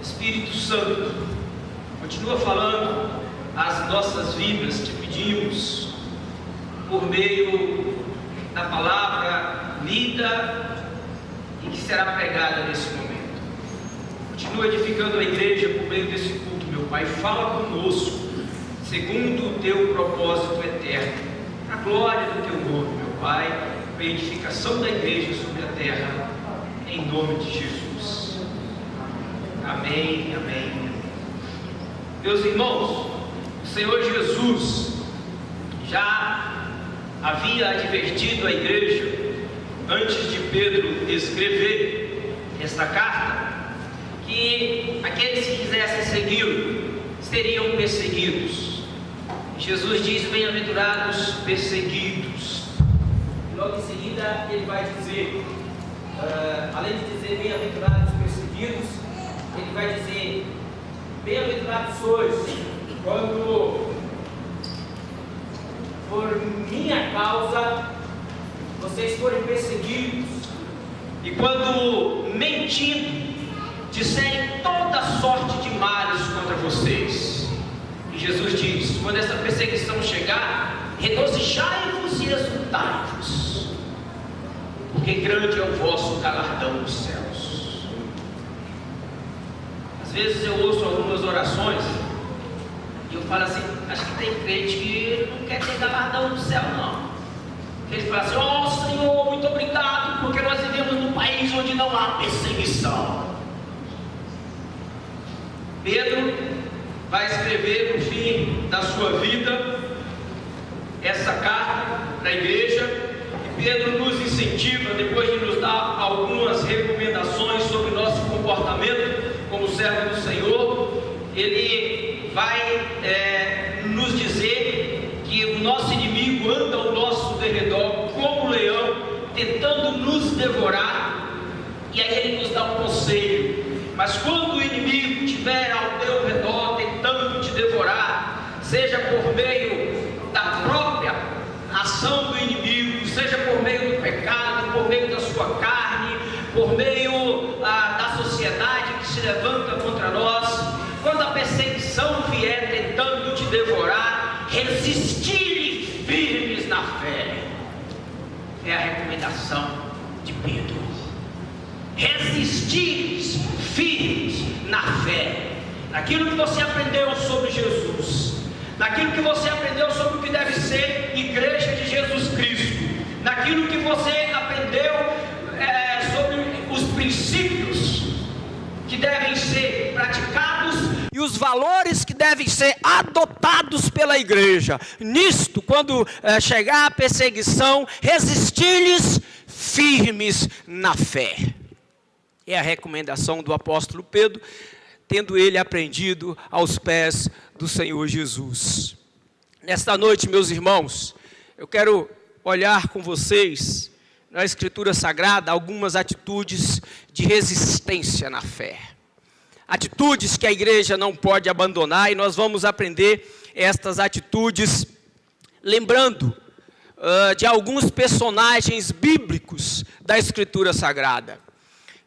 Espírito Santo, continua falando às nossas vidas, te pedimos, por meio da palavra lida e que será pregada nesse momento. Continua edificando a igreja por meio desse culto, meu Pai. Fala conosco, segundo o teu propósito eterno, a glória do teu nome, meu Pai, a edificação da igreja sobre a terra, em nome de Jesus. Amém, amém. Meus irmãos, o Senhor Jesus já havia advertido a igreja, antes de Pedro escrever esta carta, que aqueles que quisessem segui-lo seriam perseguidos. Jesus diz: bem-aventurados perseguidos. Logo em seguida ele vai dizer, além de dizer bem-aventurados perseguidos, ele vai dizer: bem-aventurados sois quando por minha causa vocês forem perseguidos, e quando mentindo disserem toda sorte de males contra vocês. E Jesus diz: quando essa perseguição chegar, regozijai-vos e exultai-vos, porque grande é o vosso galardão nos céus. Às vezes eu ouço algumas orações e eu falo assim: acho que tem crente que não quer ter galardão no céu, não. Eles falam assim: ó Senhor, muito obrigado, porque nós vivemos num país onde não há perseguição. Pedro vai escrever no fim da sua vida essa carta para a igreja, e Pedro nos incentiva, depois de nos dar algumas recomendações sobre o nosso comportamento como servo do Senhor. Ele vai nos dizer que o nosso inimigo anda ao nosso derredor como um leão, tentando nos devorar, e aí ele nos dá um conselho: mas quando o inimigo estiver ao teu redor tentando te devorar, seja por meio da própria ação do inimigo, seja por meio do pecado, por meio da sua carne, por meio da sociedade que se levanta contra nós, quando a perseguição vier tentando te devorar, resistir firmes na fé. É a recomendação de Pedro: resistir firmes na fé, naquilo que você aprendeu sobre Jesus, naquilo que você aprendeu sobre o que deve ser igreja de Jesus Cristo, naquilo que você aprendeu sobre os princípios que devem ser praticados e os valores que devem ser adotados pela igreja. Nisto, quando chegar a perseguição, resistir-lhes firmes na fé. É a recomendação do apóstolo Pedro, tendo ele aprendido aos pés do Senhor Jesus. Nesta noite, meus irmãos, eu quero olhar com vocês na Escritura Sagrada algumas atitudes de resistência na fé. Atitudes que a igreja não pode abandonar, e nós vamos aprender estas atitudes lembrando de alguns personagens bíblicos da Escritura Sagrada.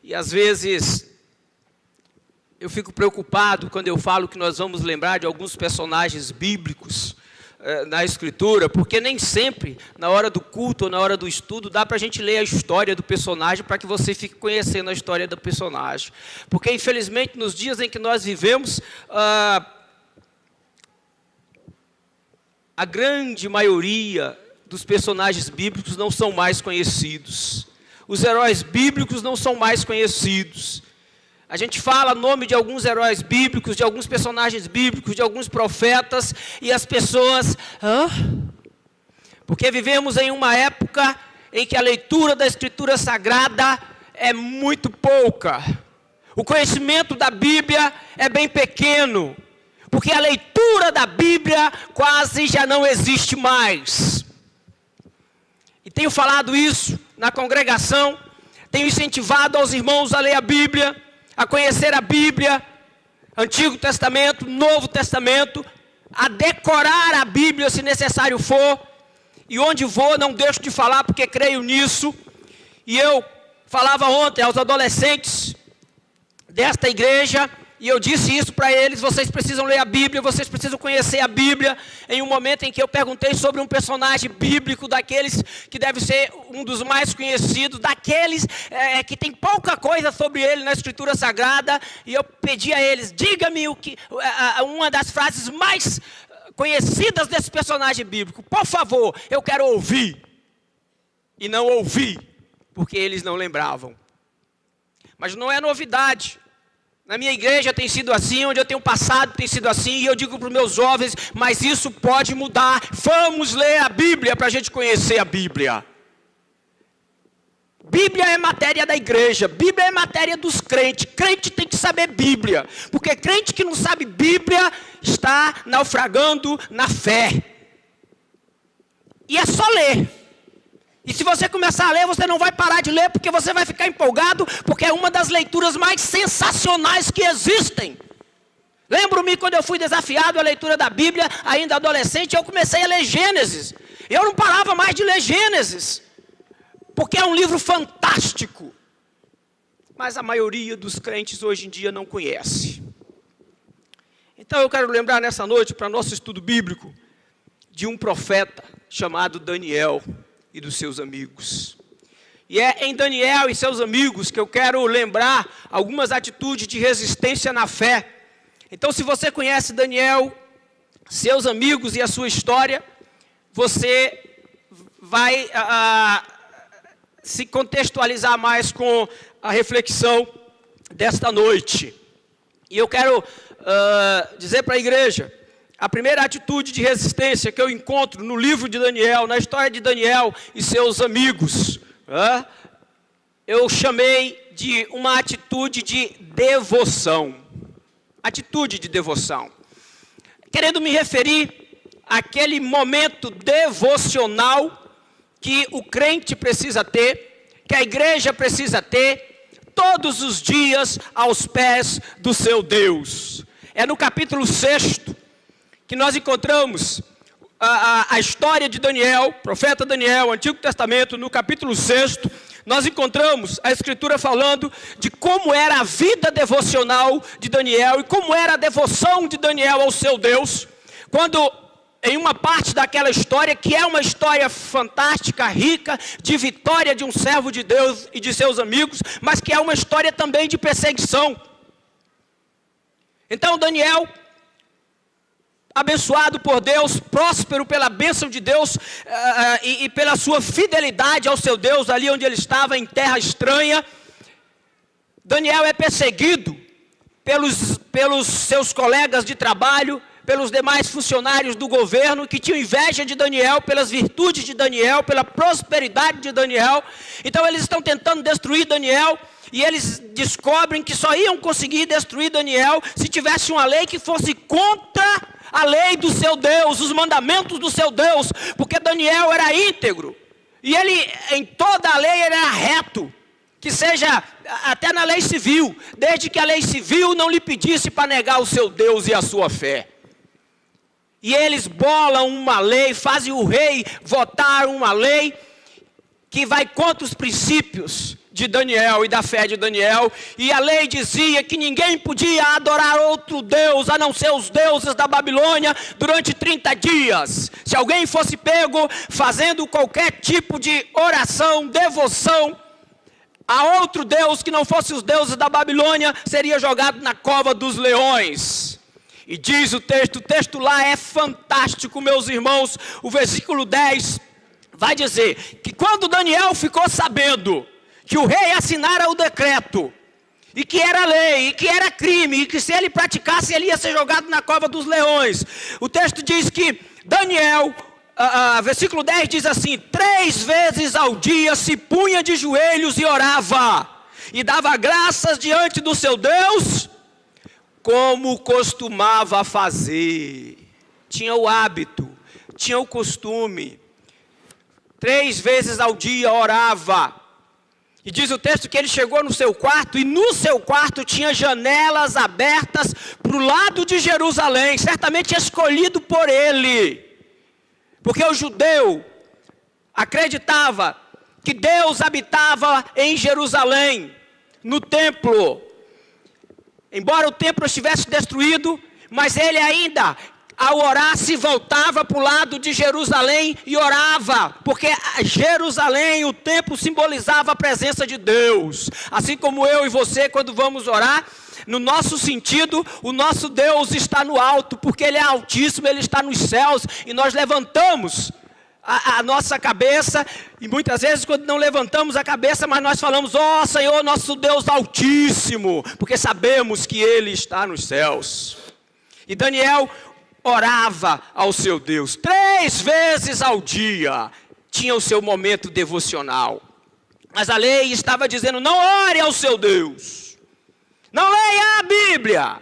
E às vezes eu fico preocupado quando eu falo que nós vamos lembrar de alguns personagens bíblicos na Escritura, porque nem sempre, na hora do culto ou na hora do estudo, dá para a gente ler a história do personagem para que você fique conhecendo a história do personagem. Porque, infelizmente, nos dias em que nós vivemos, a grande maioria dos personagens bíblicos não são mais conhecidos. Os heróis bíblicos não são mais conhecidos. A gente fala o nome de alguns heróis bíblicos, de alguns personagens bíblicos, de alguns profetas, e as pessoas... Porque vivemos em uma época em que a leitura da Escritura Sagrada é muito pouca. O conhecimento da Bíblia é bem pequeno, porque a leitura da Bíblia quase já não existe mais. E tenho falado isso na congregação, tenho incentivado aos irmãos a ler a Bíblia, a conhecer a Bíblia, Antigo Testamento, Novo Testamento, a decorar a Bíblia se necessário for, e onde vou não deixo de falar porque creio nisso. E eu falava ontem aos adolescentes desta igreja, e eu disse isso para eles, vocês precisam ler a Bíblia, vocês precisam conhecer a Bíblia, em um momento em que eu perguntei sobre um personagem bíblico, daqueles que deve ser um dos mais conhecidos, daqueles que tem pouca coisa sobre ele na Escritura Sagrada, e eu pedi a eles, diga-me uma das frases mais conhecidas desse personagem bíblico, por favor, eu quero ouvir. E não ouvi, porque eles não lembravam. Mas não é novidade. Na minha igreja tem sido assim, onde eu tenho passado tem sido assim, e eu digo para os meus jovens, mas isso pode mudar. Vamos ler a Bíblia para a gente conhecer a Bíblia. Bíblia é matéria da igreja, Bíblia é matéria dos crentes. Crente tem que saber Bíblia, porque crente que não sabe Bíblia está naufragando na fé. E é só ler. E se você começar a ler, você não vai parar de ler, porque você vai ficar empolgado, porque é uma das leituras mais sensacionais que existem. Lembro-me quando eu fui desafiado à leitura da Bíblia, ainda adolescente, eu comecei a ler Gênesis. Eu não parava mais de ler Gênesis, porque é um livro fantástico. Mas a maioria dos crentes hoje em dia não conhece. Então eu quero lembrar nessa noite, para nosso estudo bíblico, de um profeta chamado Daniel e dos seus amigos. E é em Daniel e seus amigos que eu quero lembrar algumas atitudes de resistência na fé. Então, se você conhece Daniel, seus amigos e a sua história, você vai se contextualizar mais com a reflexão desta noite. E eu quero dizer para a igreja, a primeira atitude de resistência que eu encontro no livro de Daniel, na história de Daniel e seus amigos, eu chamei de uma atitude de devoção. Atitude de devoção. Querendo me referir àquele momento devocional que o crente precisa ter, que a igreja precisa ter, todos os dias aos pés do seu Deus. É no capítulo 6 que nós encontramos a história de Daniel, profeta Daniel, Antigo Testamento, no capítulo 6, nós encontramos a Escritura falando de como era a vida devocional de Daniel e como era a devoção de Daniel ao seu Deus, quando em uma parte daquela história, que é uma história fantástica, rica, de vitória de um servo de Deus e de seus amigos, mas que é uma história também de perseguição. Então Daniel, abençoado por Deus, próspero pela bênção de Deus e pela sua fidelidade ao seu Deus, ali onde ele estava, em terra estranha. Daniel é perseguido pelos seus colegas de trabalho, pelos demais funcionários do governo, que tinham inveja de Daniel, pelas virtudes de Daniel, pela prosperidade de Daniel. Então eles estão tentando destruir Daniel, e eles descobrem que só iam conseguir destruir Daniel se tivesse uma lei que fosse contra a lei do seu Deus, os mandamentos do seu Deus, porque Daniel era íntegro, e ele em toda a lei era reto, que seja até na lei civil, desde que a lei civil não lhe pedisse para negar o seu Deus e a sua fé. E eles bolam uma lei, fazem o rei votar uma lei que vai contra os princípios de Daniel e da fé de Daniel, e a lei dizia que ninguém podia adorar outro Deus, a não ser os deuses da Babilônia, durante 30 dias. Se alguém fosse pego fazendo qualquer tipo de oração, devoção a outro Deus que não fosse os deuses da Babilônia, seria jogado na cova dos leões. E diz o texto lá é fantástico, meus irmãos, o versículo 10 vai dizer que quando Daniel ficou sabendo que o rei assinara o decreto, e que era lei, e que era crime, e que se ele praticasse, ele ia ser jogado na cova dos leões. O texto diz que Daniel, versículo 10 diz assim: 3 vezes ao dia se punha de joelhos e orava, e dava graças diante do seu Deus, como costumava fazer. Tinha o hábito, tinha o costume. 3 vezes ao dia orava. E diz o texto que ele chegou no seu quarto, e no seu quarto tinha janelas abertas para o lado de Jerusalém, certamente escolhido por ele, porque o judeu acreditava que Deus habitava em Jerusalém, no templo. embora o templo estivesse destruído, mas ele ainda, ao orar, se voltava para o lado de Jerusalém e orava, porque Jerusalém, o templo, simbolizava a presença de Deus. Assim como eu e você, quando vamos orar, no nosso sentido, o nosso Deus está no alto, porque Ele é altíssimo, Ele está nos céus, e nós levantamos a nossa cabeça, e muitas vezes quando não levantamos a cabeça, mas nós falamos, ó Senhor, nosso Deus altíssimo, porque sabemos que Ele está nos céus. E Daniel orava ao seu Deus, 3 vezes ao dia, tinha o seu momento devocional. Mas a lei estava dizendo, não ore ao seu Deus, não leia a Bíblia,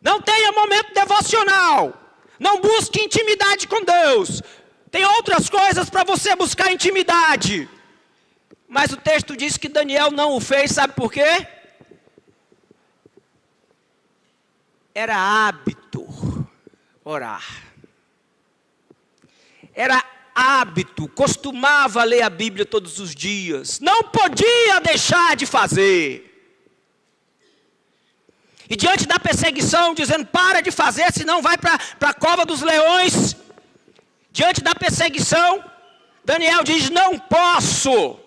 não tenha momento devocional, não busque intimidade com Deus. Tem outras coisas para você buscar intimidade. Mas o texto diz que Daniel não o fez, sabe por quê? Era hábito orar. Era hábito, costumava ler a Bíblia todos os dias. Não podia deixar de fazer. E diante da perseguição, dizendo, para de fazer, senão vai para a cova dos leões. Diante da perseguição, Daniel diz, não posso.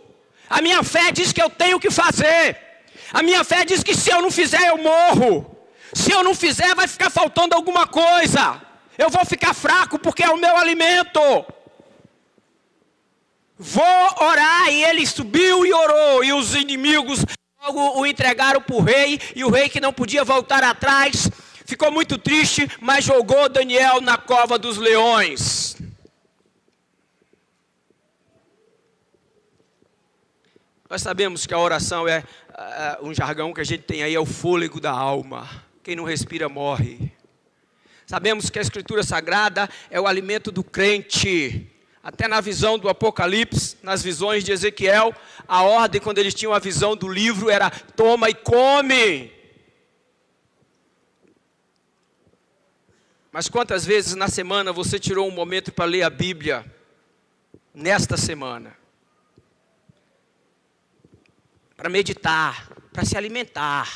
A minha fé diz que eu tenho que fazer. A minha fé diz que se eu não fizer, eu morro. Se eu não fizer, vai ficar faltando alguma coisa. Eu vou ficar fraco porque é o meu alimento. Vou orar. E ele subiu e orou. E os inimigos logo o entregaram para o rei. E o rei, que não podia voltar atrás, ficou muito triste, mas jogou Daniel na cova dos leões. Nós sabemos que a oração é um jargão que a gente tem aí, é o fôlego da alma. Quem não respira morre. Sabemos que a Escritura Sagrada é o alimento do crente. Até na visão do Apocalipse, nas visões de Ezequiel, a ordem quando eles tinham a visão do livro era toma e come. Mas quantas vezes na semana você tirou um momento para ler a Bíblia? Nesta semana. Para meditar, para se alimentar.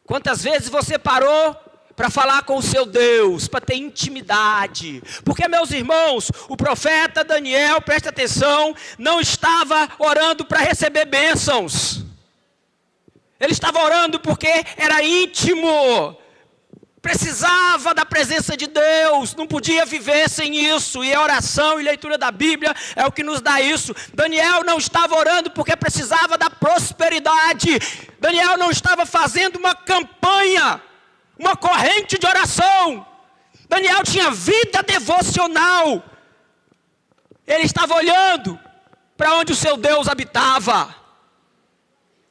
Quantas vezes você parou para falar com o seu Deus, para ter intimidade? Porque, meus irmãos, o profeta Daniel, presta atenção, não estava orando para receber bênçãos. Ele estava orando porque era íntimo. Precisava da presença de Deus, não podia viver sem isso, e a oração e leitura da Bíblia é o que nos dá isso. Daniel não estava orando porque precisava da prosperidade, Daniel não estava fazendo uma campanha, uma corrente de oração, Daniel tinha vida devocional, ele estava olhando para onde o seu Deus habitava,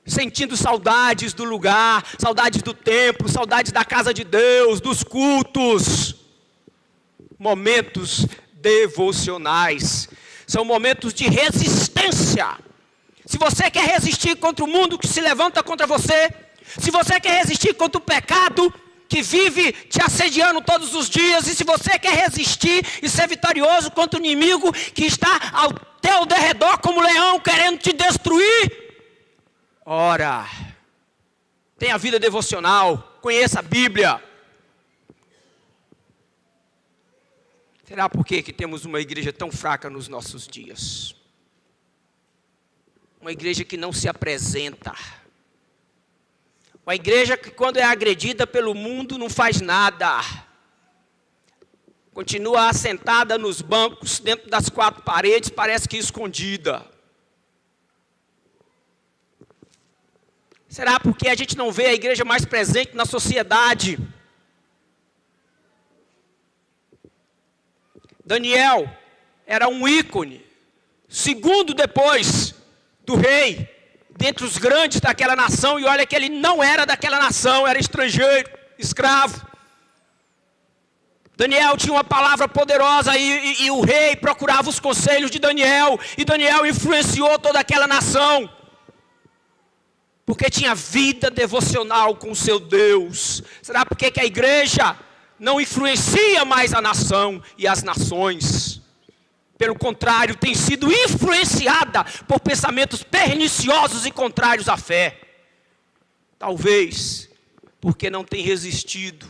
sentindo saudades do lugar, saudades do templo, saudades da casa de Deus, dos cultos. Momentos devocionais são momentos de resistência. Se você quer resistir contra o mundo que se levanta contra você, se você quer resistir contra o pecado que vive te assediando todos os dias, e se você quer resistir e ser vitorioso contra o inimigo que está ao teu derredor como leão querendo te destruir, ora, tenha vida devocional, conheça a Bíblia. Será por que temos uma igreja tão fraca nos nossos dias? Uma igreja que não se apresenta. Uma igreja que quando é agredida pelo mundo não faz nada. Continua assentada nos bancos, dentro das 4 paredes, parece que escondida. Será porque a gente não vê a igreja mais presente na sociedade? Daniel era um ícone, segundo depois do rei, dentre os grandes daquela nação, e olha que ele não era daquela nação, era estrangeiro, escravo. Daniel tinha uma palavra poderosa e o rei procurava os conselhos de Daniel, e Daniel influenciou toda aquela nação. Porque tinha vida devocional com o seu Deus. Será porque que a igreja não influencia mais a nação e as nações? Pelo contrário, tem sido influenciada por pensamentos perniciosos e contrários à fé. Talvez porque não tem resistido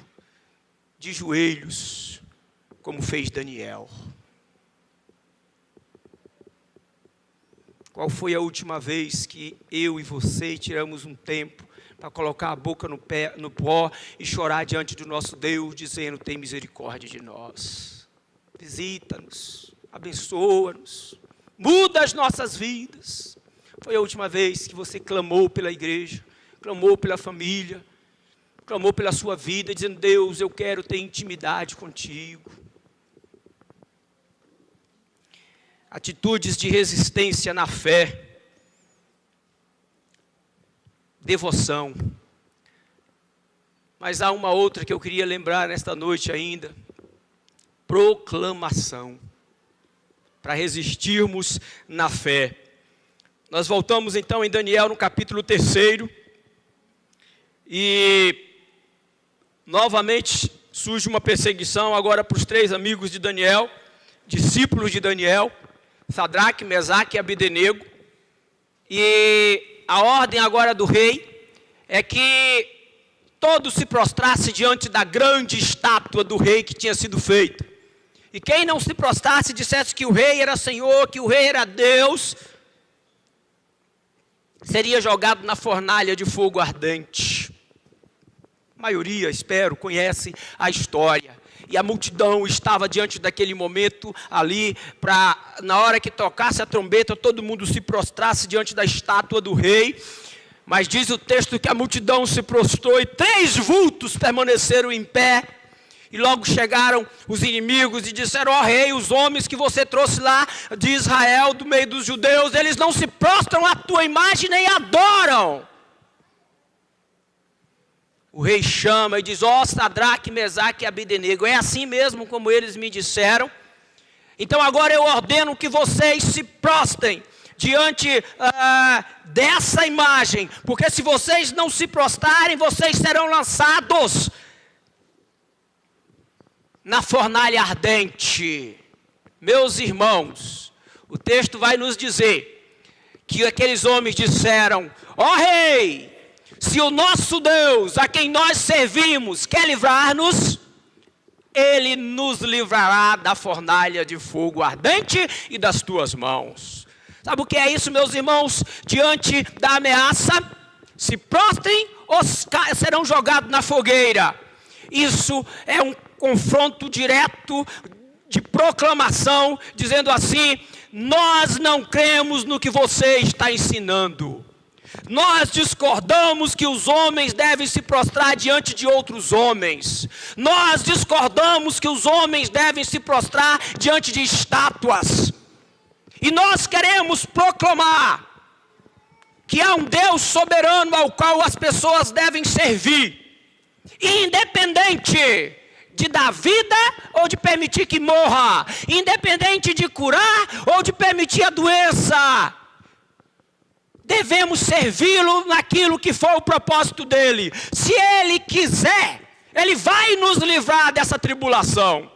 de joelhos, como fez Daniel. Qual foi a última vez que eu e você tiramos um tempo para colocar a boca no pó e chorar diante do nosso Deus, dizendo: tem misericórdia de nós, visita-nos, abençoa-nos, muda as nossas vidas? Foi a última vez que você clamou pela igreja, clamou pela família, clamou pela sua vida, dizendo: Deus, eu quero ter intimidade contigo? Atitudes de resistência na fé, devoção. Mas há uma outra que eu queria lembrar nesta noite ainda: proclamação, para resistirmos na fé. Nós voltamos então em Daniel no capítulo 3, e novamente surge uma perseguição agora para os 3 amigos de Daniel, discípulos de Daniel, Sadraque, Mesaque e Abdenego. E a ordem agora do rei é que todos se prostrassem diante da grande estátua do rei que tinha sido feita. E quem não se prostrasse, dissesse que o rei era Senhor, que o rei era Deus, seria jogado na fornalha de fogo ardente. A maioria, espero, conhece a história. E a multidão estava diante daquele momento ali, para na hora que tocasse a trombeta, todo mundo se prostrasse diante da estátua do rei. Mas diz o texto que a multidão se prostrou e 3 vultos permaneceram em pé. E logo chegaram os inimigos e disseram: ó rei, os homens que você trouxe lá de Israel, do meio dos judeus, eles não se prostram à tua imagem nem adoram. O rei chama e diz: ó Sadraque, Mesaque e Abdenego, é assim mesmo como eles me disseram? Então agora eu ordeno que vocês se prostrem diante dessa imagem, porque se vocês não se prostrarem, vocês serão lançados na fornalha ardente. Meus irmãos, o texto vai nos dizer que aqueles homens disseram: ó rei, se o nosso Deus, a quem nós servimos, quer livrar-nos, Ele nos livrará da fornalha de fogo ardente e das tuas mãos. Sabe o que é isso, meus irmãos? Diante da ameaça, se prostrem ou serão jogados na fogueira. Isso é um confronto direto de proclamação, dizendo assim: nós não cremos no que você está ensinando. Nós discordamos que os homens devem se prostrar diante de outros homens. Nós discordamos que os homens devem se prostrar diante de estátuas. E nós queremos proclamar que há um Deus soberano ao qual as pessoas devem servir, independente de dar vida ou de permitir que morra, independente de curar ou de permitir a doença. Devemos servi-lo naquilo que for o propósito dele. Se ele quiser, ele vai nos livrar dessa tribulação.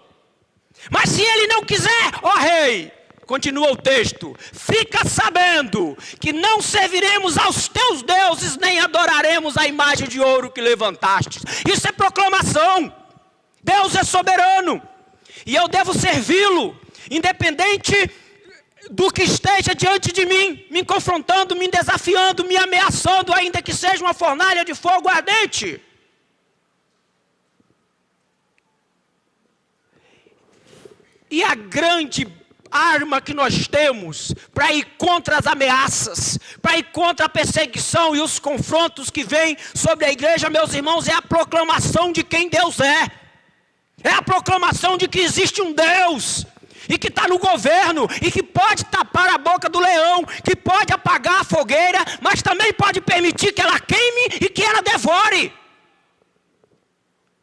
Mas se ele não quiser, ó rei, continua o texto, fica sabendo que não serviremos aos teus deuses, nem adoraremos a imagem de ouro que levantaste. Isso é proclamação. Deus é soberano, e eu devo servi-lo, independente do que esteja diante de mim, me confrontando, me desafiando, me ameaçando, ainda que seja uma fornalha de fogo ardente. E a grande arma que nós temos para ir contra as ameaças, para ir contra a perseguição e os confrontos que vêm sobre a igreja, meus irmãos, é a proclamação de quem Deus é. É a proclamação de que existe um Deus, e que está no governo, e que pode tapar a boca do leão, que pode apagar a fogueira, mas também pode permitir que ela queime e que ela devore.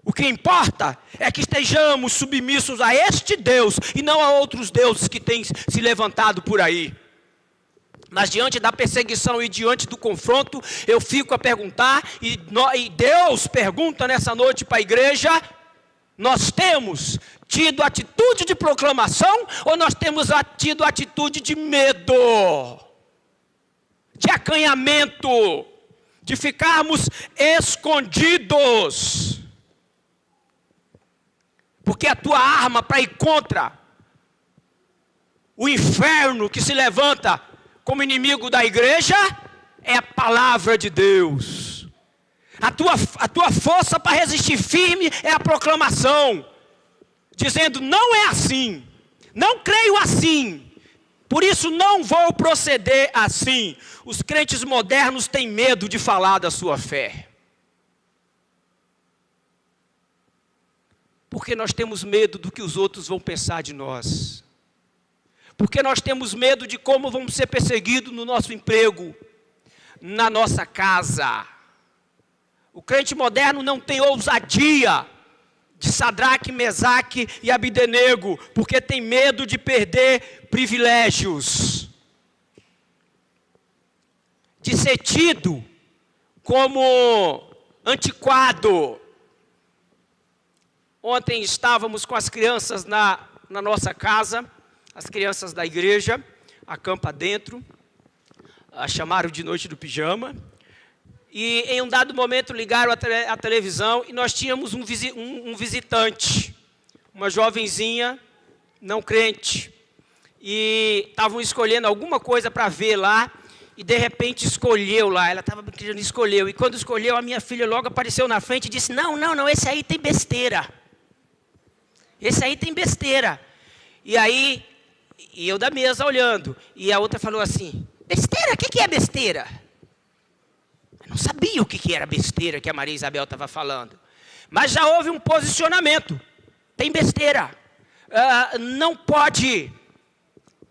O que importa é que estejamos submissos a este Deus, e não a outros deuses que têm se levantado por aí. Mas diante da perseguição e diante do confronto, eu fico a perguntar, e Deus pergunta nessa noite para a igreja: nós temos tido atitude de proclamação ou nós temos tido atitude de medo, de acanhamento, de ficarmos escondidos. Porque a tua arma para ir contra o inferno que se levanta como inimigo da igreja é a palavra de Deus. A tua força para resistir firme é a proclamação, dizendo: não é assim, não creio assim, por isso não vou proceder assim. Os crentes modernos têm medo de falar da sua fé, porque nós temos medo do que os outros vão pensar de nós, porque nós temos medo de como vamos ser perseguidos no nosso emprego, na nossa casa. O crente moderno não tem ousadia de Sadraque, Mesaque e Abdenego, porque tem medo de perder privilégios, de ser tido como antiquado. Ontem estávamos com as crianças na nossa casa, as crianças da igreja, acampa dentro, chamaram de noite do pijama, e em um dado momento ligaram a televisão e nós tínhamos um visitante, uma jovenzinha não crente, e estavam escolhendo alguma coisa para ver lá, e de repente escolheu lá, ela estava querendo escolher, e quando escolheu, a minha filha logo apareceu na frente e disse: não, esse aí tem besteira, esse aí tem besteira. E aí, e eu da mesa olhando, e a outra falou assim: besteira? O que é besteira? Eu não sabia o que era besteira que a Maria Isabel estava falando. Mas já houve um posicionamento. Tem besteira. Não pode.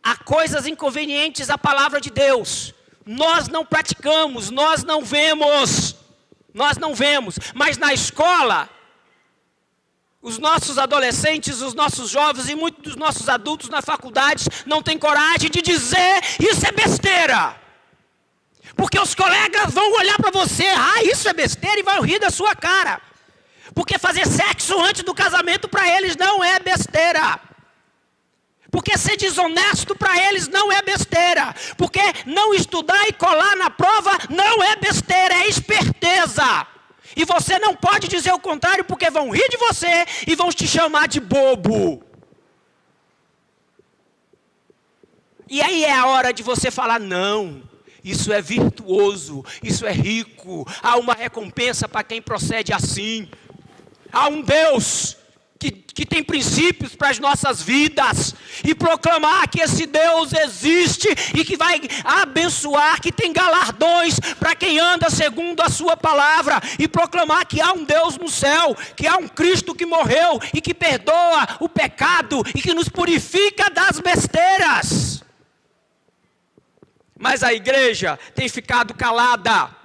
Há coisas inconvenientes à palavra de Deus. Nós não praticamos, nós não vemos. Mas na escola, os nossos adolescentes, os nossos jovens e muitos dos nossos adultos na faculdade não têm coragem de dizer: isso é besteira. Porque os colegas vão olhar para você: isso é besteira, e vão rir da sua cara. Porque fazer sexo antes do casamento para eles não é besteira. Porque ser desonesto para eles não é besteira. Porque não estudar e colar na prova não é besteira, é esperteza. E você não pode dizer o contrário, porque vão rir de você e vão te chamar de bobo. E aí é a hora de você falar: não, isso é virtuoso, isso é rico, há uma recompensa para quem procede assim. Há um Deus que tem princípios para as nossas vidas, e proclamar que esse Deus existe e que vai abençoar, que tem galardões para quem anda segundo a sua palavra, e proclamar que há um Deus no céu, que há um Cristo que morreu e que perdoa o pecado e que nos purifica das besteiras. Mas a igreja tem ficado calada.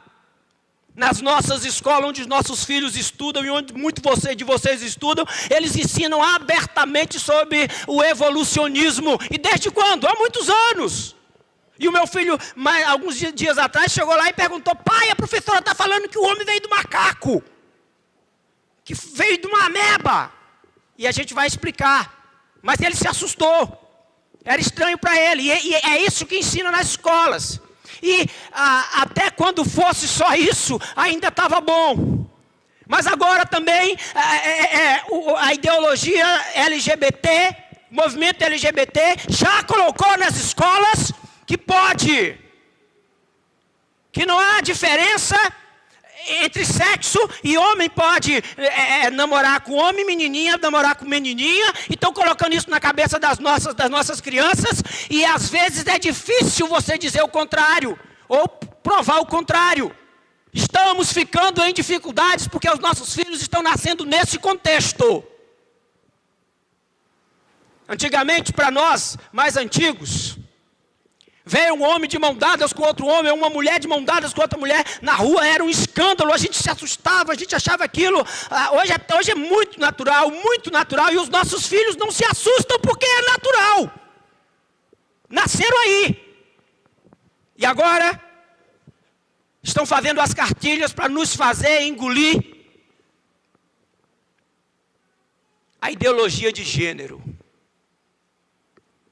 Nas nossas escolas, onde os nossos filhos estudam e onde muitos de vocês estudam, eles ensinam abertamente sobre o evolucionismo. E desde quando? Há muitos anos. E o meu filho, alguns dias atrás, chegou lá e perguntou: pai, a professora está falando que o homem veio do macaco, que veio de uma ameba. E a gente vai explicar. Mas ele se assustou. Era estranho para ele. E é isso que ensina nas escolas. E até quando fosse só isso, ainda estava bom. Mas agora também a ideologia LGBT, movimento LGBT, já colocou nas escolas que pode, que não há diferença entre sexo, e homem pode namorar com homem, menininha namorar com menininha. E estão colocando isso na cabeça das nossas crianças, e às vezes é difícil você dizer o contrário, ou provar o contrário. Estamos ficando em dificuldades porque os nossos filhos estão nascendo nesse contexto. Antigamente, para nós mais antigos, veio um homem de mão dadas com outro homem, uma mulher de mão dadas com outra mulher, na rua era um escândalo, a gente se assustava, a gente achava aquilo. Hoje é muito natural, e os nossos filhos não se assustam porque é natural. Nasceram aí. E agora, estão fazendo as cartilhas para nos fazer engolir a ideologia de gênero.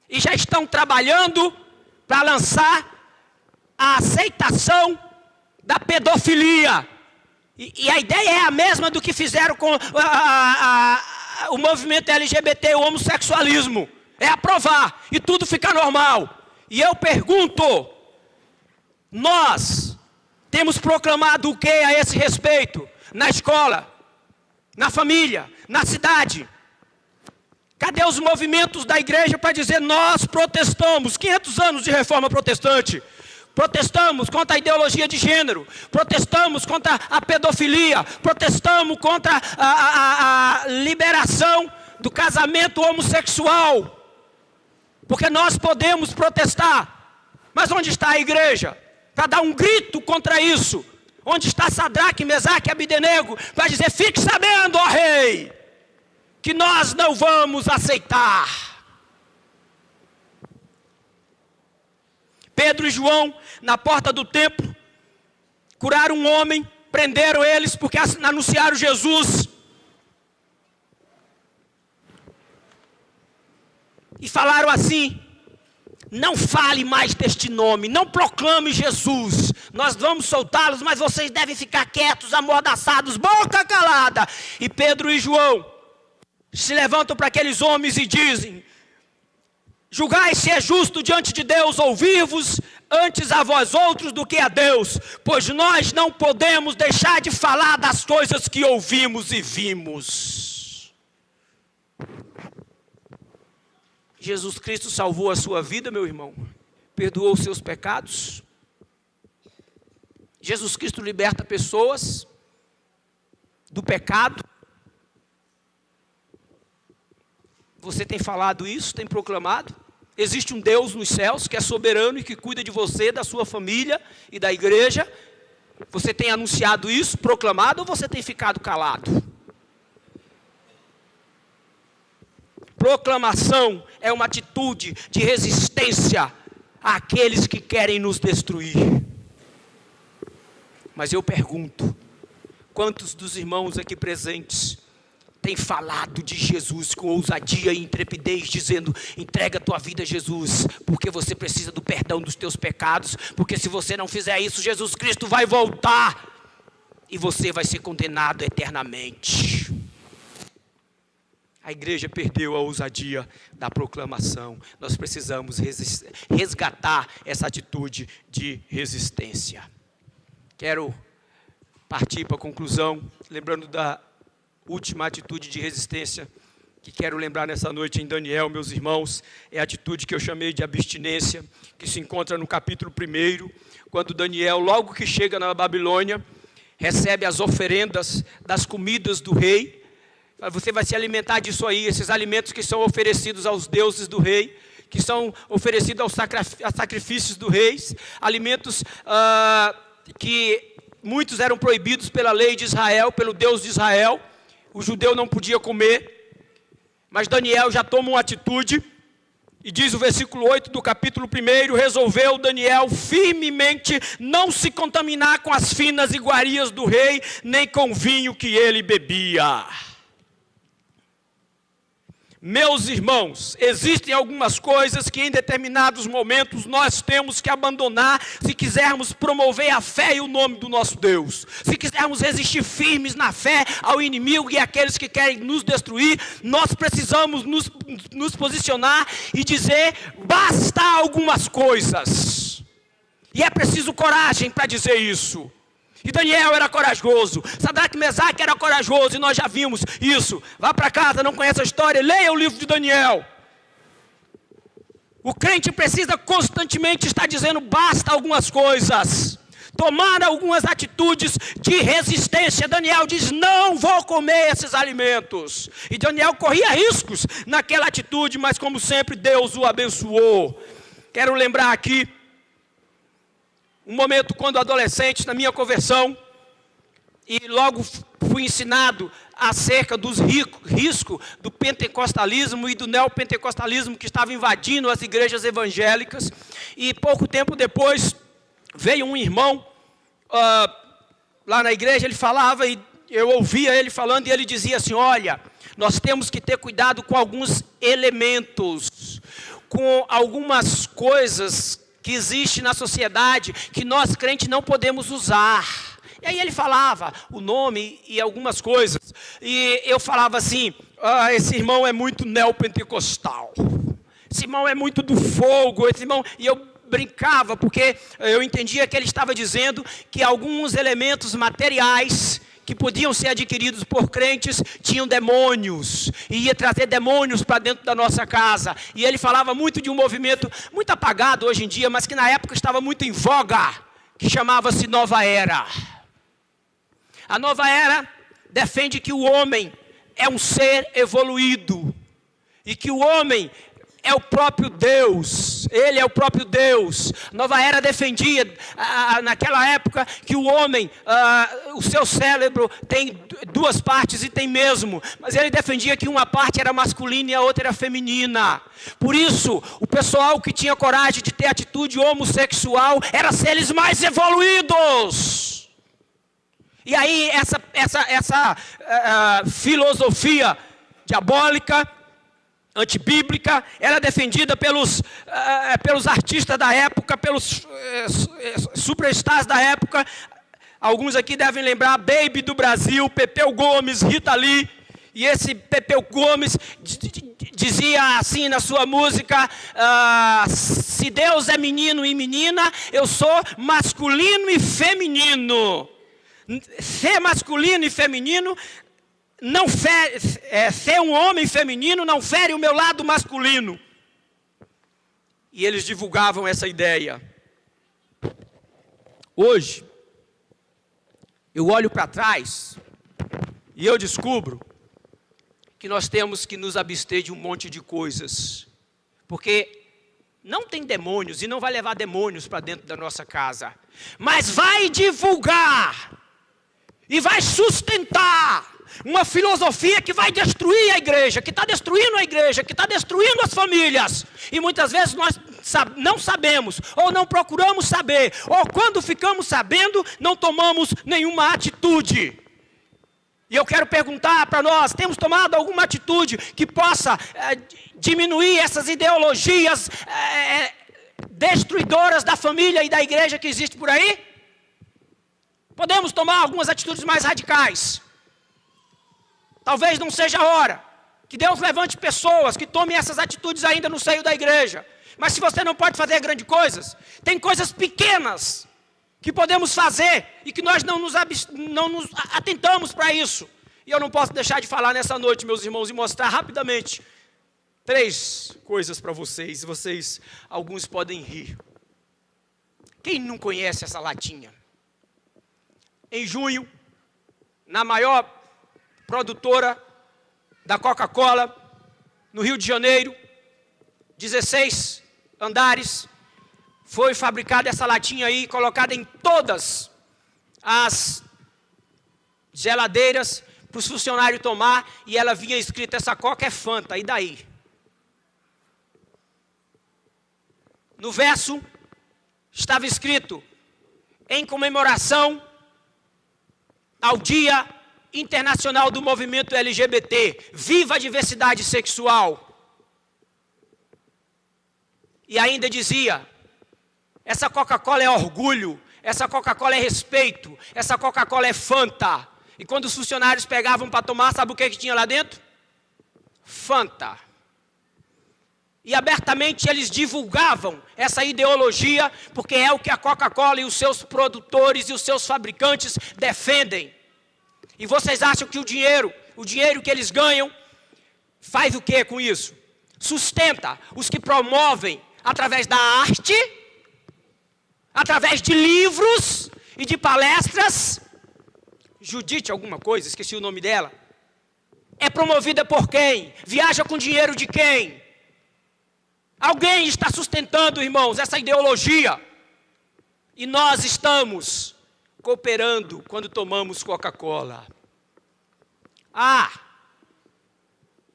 E já estão trabalhando para lançar a aceitação da pedofilia. E a ideia é a mesma do que fizeram com o movimento LGBT, o homossexualismo. É aprovar e tudo fica normal. E eu pergunto, nós temos proclamado o que a esse respeito? Na escola, na família, na cidade. Cadê os movimentos da igreja para dizer nós protestamos? 500 anos de reforma protestante. Protestamos contra a ideologia de gênero. Protestamos contra a pedofilia. Protestamos contra a liberação do casamento homossexual. Porque nós podemos protestar. Mas onde está a igreja? Para dar um grito contra isso. Onde está Sadraque, Mesaque e Abdenego? Para dizer, fique sabendo, ó rei, que nós não vamos aceitar. Pedro e João, na porta do templo, curaram um homem, prenderam eles porque anunciaram Jesus. E falaram assim, não fale mais deste nome, não proclame Jesus. Nós vamos soltá-los, mas vocês devem ficar quietos, amordaçados, boca calada. E Pedro e João se levantam para aqueles homens e dizem, julgai se é justo diante de Deus ouvir-vos antes a vós outros do que a Deus, pois nós não podemos deixar de falar das coisas que ouvimos e vimos. Jesus Cristo salvou a sua vida, meu irmão, perdoou os seus pecados. Jesus Cristo liberta pessoas do pecado. Você tem falado isso, tem proclamado? Existe um Deus nos céus que é soberano e que cuida de você, da sua família e da igreja. Você tem anunciado isso, proclamado, ou você tem ficado calado? Proclamação é uma atitude de resistência àqueles que querem nos destruir. Mas eu pergunto, quantos dos irmãos aqui presentes tem falado de Jesus com ousadia e intrepidez, dizendo, entrega a tua vida a Jesus, porque você precisa do perdão dos teus pecados, porque se você não fizer isso, Jesus Cristo vai voltar, e você vai ser condenado eternamente. A igreja perdeu a ousadia da proclamação. Nós precisamos resgatar essa atitude de resistência. Quero partir para a conclusão, lembrando da última atitude de resistência que quero lembrar nessa noite em Daniel, meus irmãos, é a atitude que eu chamei de abstinência, que se encontra no capítulo 1, quando Daniel, logo que chega na Babilônia, recebe as oferendas das comidas do rei. Você vai se alimentar disso aí, esses alimentos que são oferecidos aos deuses do rei, que são oferecidos aos sacrifícios do rei, alimentos que muitos eram proibidos pela lei de Israel, pelo Deus de Israel. O judeu não podia comer, mas Daniel já toma uma atitude, e diz o versículo 8 do capítulo 1, resolveu Daniel firmemente não se contaminar com as finas iguarias do rei, nem com o vinho que ele bebia. Meus irmãos, existem algumas coisas que em determinados momentos nós temos que abandonar se quisermos promover a fé e o nome do nosso Deus. Se quisermos resistir firmes na fé ao inimigo e àqueles que querem nos destruir, nós precisamos nos posicionar e dizer, basta algumas coisas. E é preciso coragem para dizer isso. E Daniel era corajoso, Sadraque e Mesaque era corajoso, e nós já vimos isso. Vá para casa, não conhece a história, leia o livro de Daniel. O crente precisa constantemente estar dizendo basta algumas coisas, tomar algumas atitudes de resistência. Daniel diz, não vou comer esses alimentos. E Daniel corria riscos naquela atitude, mas como sempre Deus o abençoou. Quero lembrar aqui um momento quando adolescente, na minha conversão, e logo fui ensinado acerca dos riscos do pentecostalismo e do neopentecostalismo que estava invadindo as igrejas evangélicas. E pouco tempo depois, veio um irmão lá na igreja, ele falava, e eu ouvia ele falando, e ele dizia assim, olha, nós temos que ter cuidado com alguns elementos, com algumas coisas que existe na sociedade que nós crentes não podemos usar. E aí ele falava o nome e algumas coisas. E eu falava assim, esse irmão é muito neopentecostal. Esse irmão é muito do fogo. Esse irmão... E eu brincava, porque eu entendia que ele estava dizendo que alguns elementos materiais que podiam ser adquiridos por crentes tinham demônios. E ia trazer demônios para dentro da nossa casa. E ele falava muito de um movimento muito apagado hoje em dia, mas que na época estava muito em voga, que chamava-se Nova Era. A Nova Era defende que o homem é um ser evoluído e que o homem é o próprio Deus, ele é o próprio Deus. Nova Era defendia, naquela época, que o homem, o seu cérebro tem duas partes e tem mesmo, mas ele defendia que uma parte era masculina e a outra era feminina. Por isso, o pessoal que tinha coragem de ter atitude homossexual eram seres mais evoluídos. E aí essa filosofia diabólica, antibíblica, era defendida pelos artistas da época, pelos superstars da época. Alguns aqui devem lembrar Baby do Brasil, Pepeu Gomes, Rita Lee. E esse Pepeu Gomes dizia assim na sua música, se Deus é menino e menina, eu sou masculino e feminino. Ser masculino e feminino não fere, ser um homem feminino não fere o meu lado masculino. E eles divulgavam essa ideia. Hoje, eu olho para trás e eu descubro que nós temos que nos abster de um monte de coisas. Porque não tem demônios e não vai levar demônios para dentro da nossa casa. Mas vai divulgar e vai sustentar uma filosofia que vai destruir a igreja, que está destruindo a igreja, que está destruindo as famílias. E muitas vezes nós não sabemos, ou não procuramos saber, ou quando ficamos sabendo, não tomamos nenhuma atitude. E eu quero perguntar para nós, temos tomado alguma atitude que possa diminuir essas ideologias destruidoras da família e da igreja que existe por aí? Podemos tomar algumas atitudes mais radicais. Talvez não seja a hora que Deus levante pessoas que tomem essas atitudes ainda no seio da igreja. Mas se você não pode fazer grandes coisas, tem coisas pequenas que podemos fazer e que nós não nos atentamos para isso. E eu não posso deixar de falar nessa noite, meus irmãos, e mostrar rapidamente 3 coisas para vocês. Alguns podem rir. Quem não conhece essa latinha? Em junho, na maior produtora da Coca-Cola, no Rio de Janeiro, 16 andares, foi fabricada essa latinha aí, colocada em todas as geladeiras, para os funcionários tomar, e ela vinha escrita, essa Coca é Fanta, e daí? No verso, estava escrito, em comemoração ao Dia Internacional do Movimento LGBT, viva a diversidade sexual. E ainda dizia, essa Coca-Cola é orgulho, essa Coca-Cola é respeito, essa Coca-Cola é Fanta. E quando os funcionários pegavam para tomar, sabe o que tinha lá dentro? Fanta. E abertamente eles divulgavam essa ideologia, porque é o que a Coca-Cola e os seus produtores e os seus fabricantes defendem. E vocês acham que o dinheiro que eles ganham, faz o que com isso? Sustenta os que promovem através da arte, através de livros e de palestras. Judite alguma coisa, esqueci o nome dela. É promovida por quem? Viaja com dinheiro de quem? Alguém está sustentando, irmãos, essa ideologia. E nós estamos cooperando quando tomamos Coca-Cola.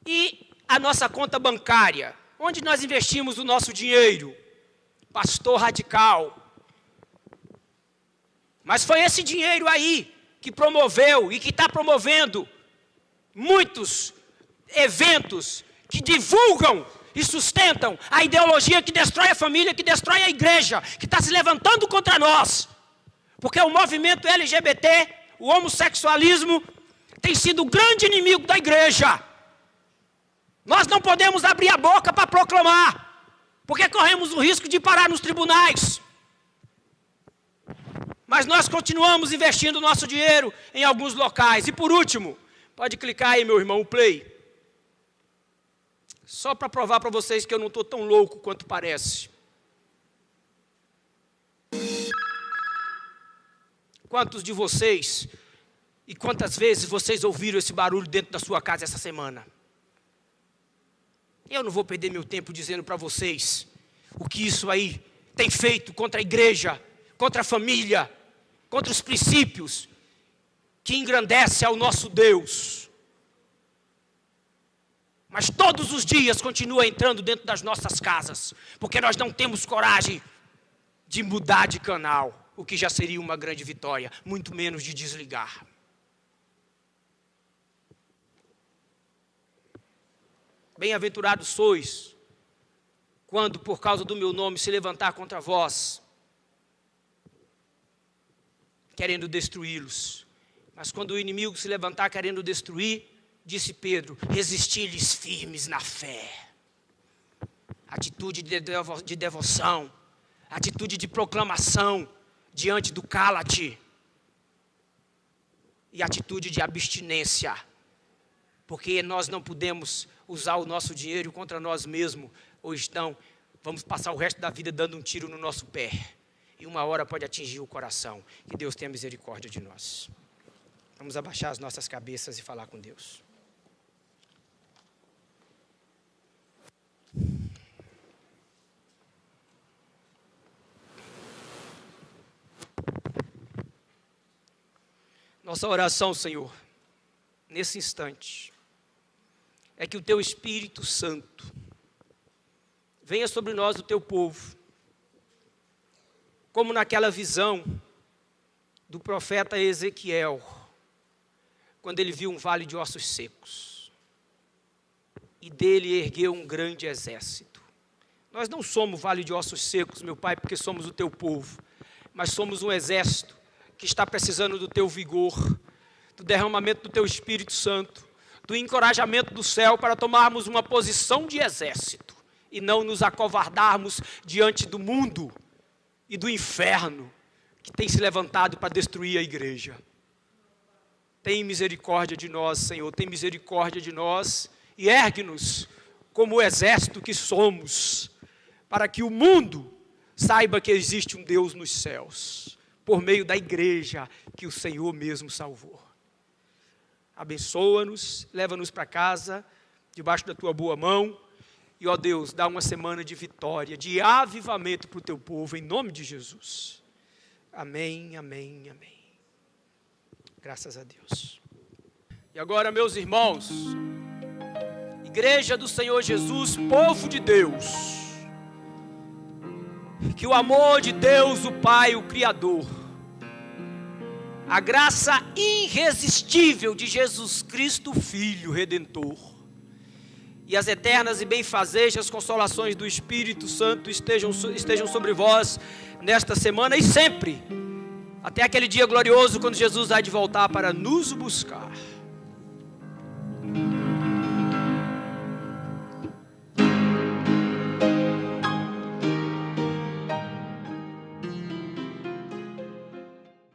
E a nossa conta bancária? Onde nós investimos o nosso dinheiro? Pastor radical. Mas foi esse dinheiro aí que promoveu e que está promovendo muitos eventos que divulgam e sustentam a ideologia que destrói a família, que destrói a igreja, que está se levantando contra nós. Porque o movimento LGBT, o homossexualismo, tem sido o grande inimigo da igreja. Nós não podemos abrir a boca para proclamar, porque corremos o risco de parar nos tribunais. Mas nós continuamos investindo nosso dinheiro em alguns locais. E por último, pode clicar aí, meu irmão, o play. Só para provar para vocês que eu não estou tão louco quanto parece. Quantos de vocês e quantas vezes vocês ouviram esse barulho dentro da sua casa essa semana? Eu não vou perder meu tempo dizendo para vocês o que isso aí tem feito contra a igreja, contra a família, contra os princípios que engrandece ao nosso Deus. Mas todos os dias continua entrando dentro das nossas casas, porque nós não temos coragem de mudar de canal, o que já seria uma grande vitória, muito menos de desligar. Bem-aventurados sois, quando por causa do meu nome se levantar contra vós, querendo destruí-los. Mas quando o inimigo se levantar querendo destruir, disse Pedro, resisti-lhes firmes na fé. Atitude de devoção, atitude de proclamação diante do cala-te. E atitude de abstinência. Porque nós não podemos usar o nosso dinheiro contra nós mesmos, ou então vamos passar o resto da vida dando um tiro no nosso pé. E uma hora pode atingir o coração. Que Deus tenha misericórdia de nós. Vamos abaixar as nossas cabeças e falar com Deus. Nossa oração, Senhor, nesse instante, é que o Teu Espírito Santo venha sobre nós, o Teu povo, como naquela visão do profeta Ezequiel, quando ele viu um vale de ossos secos, e dele ergueu um grande exército. Nós não somos vale de ossos secos, meu Pai, porque somos o Teu povo, mas somos um exército que está precisando do Teu vigor, do derramamento do Teu Espírito Santo, do encorajamento do céu para tomarmos uma posição de exército e não nos acovardarmos diante do mundo e do inferno que tem se levantado para destruir a igreja. Tem misericórdia de nós, Senhor, tem misericórdia de nós e ergue-nos como o exército que somos, para que o mundo saiba que existe um Deus nos céus, por meio da igreja que o Senhor mesmo salvou. Abençoa-nos, leva-nos para casa, debaixo da Tua boa mão, e ó Deus, dá uma semana de vitória, de avivamento para o Teu povo, em nome de Jesus. Amém, amém, amém. Graças a Deus. E agora, meus irmãos, Igreja do Senhor Jesus, povo de Deus, que o amor de Deus, o Pai, o Criador, a graça irresistível de Jesus Cristo, Filho Redentor, e as eternas e benfazejas consolações do Espírito Santo estejam sobre vós nesta semana e sempre, até aquele dia glorioso quando Jesus há de voltar para nos buscar.